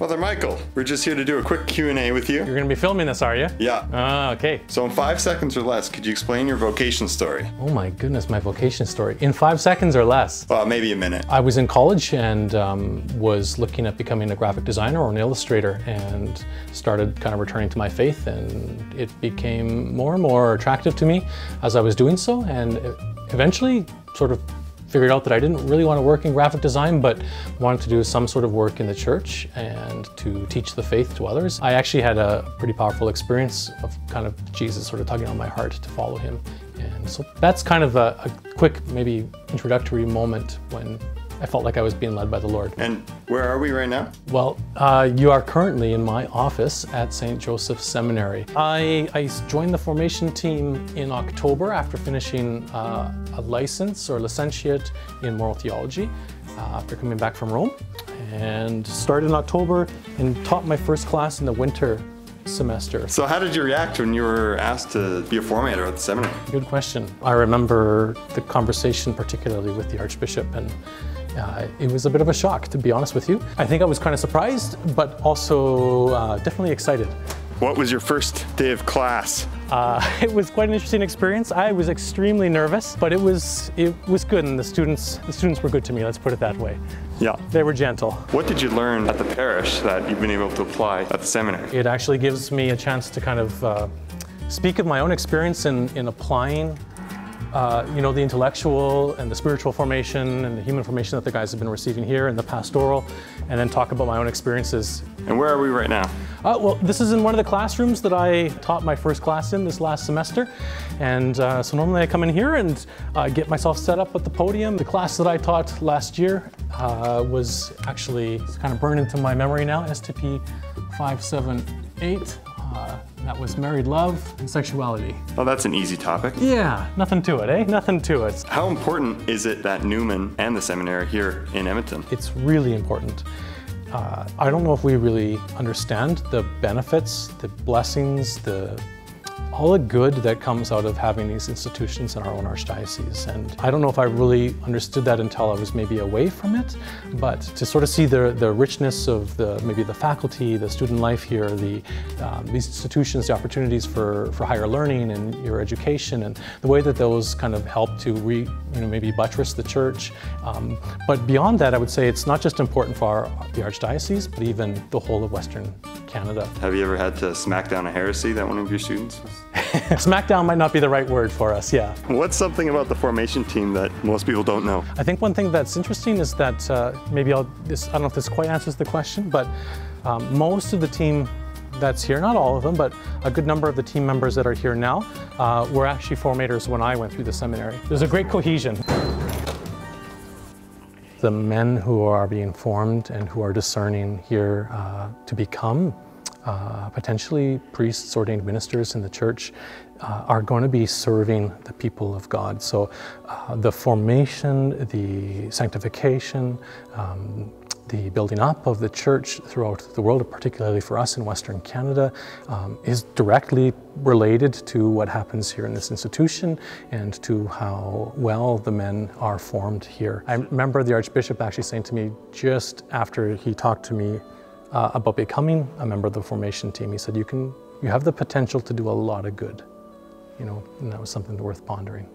Father Michael, we're just here to do a quick Q&A with you. You're going to be filming this, are you? Yeah. Okay. So in 5 seconds or less, could you explain your vocation story? Oh my goodness, my vocation story. In 5 seconds or less? Well, maybe a minute. I was in college and was looking at becoming a graphic designer or an illustrator, and started kind of returning to my faith, and it became more and more attractive to me as I was doing so, and eventually sort of figured out that I didn't really want to work in graphic design, but wanted to do some sort of work in the church and to teach the faith to others. I actually had a pretty powerful experience of kind of Jesus sort of tugging on my heart to follow him. And so that's kind of a quick, maybe introductory moment when I felt like I was being led by the Lord. And where are we right now? Well, you are currently in my office at St. Joseph's Seminary. I joined the formation team in October after finishing a license or licentiate in moral theology after coming back from Rome, and started in October and taught my first class in the winter semester. So how did you react when you were asked to be a formator at the seminary? Good question. I remember the conversation particularly with the Archbishop, and it was a bit of a shock, to be honest with you. I think I was kind of surprised, but also definitely excited. What was your first day of class? It was quite an interesting experience. I was extremely nervous, but it was good, and the students were good to me, let's put it that way. Yeah. They were gentle. What did you learn at the parish that you've been able to apply at the seminary? It actually gives me a chance to kind of speak of my own experience in applying the intellectual and the spiritual formation and the human formation that the guys have been receiving here, and the pastoral, and then talk about my own experiences. And where are we right now? Well, this is in one of the classrooms that I taught my first class in this last semester. And so normally I come in here and get myself set up at the podium. The class that I taught last year was actually kind of burned into my memory now, STP 578. That was married love and sexuality. Oh, that's an easy topic. Yeah, nothing to it, eh? Nothing to it. How important is it that Newman and the seminary here in Edmonton? It's really important. I don't know if we really understand the benefits, the blessings, all the good that comes out of having these institutions in our own archdiocese. And I don't know if I really understood that until I was maybe away from it, but to sort of see the richness of maybe the faculty, the student life here, these institutions, the opportunities for higher learning and your education, and the way that those kind of help to maybe buttress the church. But beyond that, I would say it's not just important for the archdiocese, but even the whole of Western Canada. Have you ever had to smack down a heresy that one of your students was? Smackdown might not be the right word for us, yeah. What's something about the formation team that most people don't know? I think one thing that's interesting is that maybe I don't know if this quite answers the question, but most of the team that's here, not all of them, but a good number of the team members that are here now were actually formators when I went through the seminary. There's a great cohesion. The men who are being formed and who are discerning here to become potentially priests, ordained ministers in the church, are going to be serving the people of God. So the formation, the sanctification, the building up of the church throughout the world, particularly for us in Western Canada, is directly related to what happens here in this institution and to how well the men are formed here. I remember the Archbishop actually saying to me just after he talked to me about becoming a member of the formation team, he said, you have the potential to do a lot of good, and that was something worth pondering.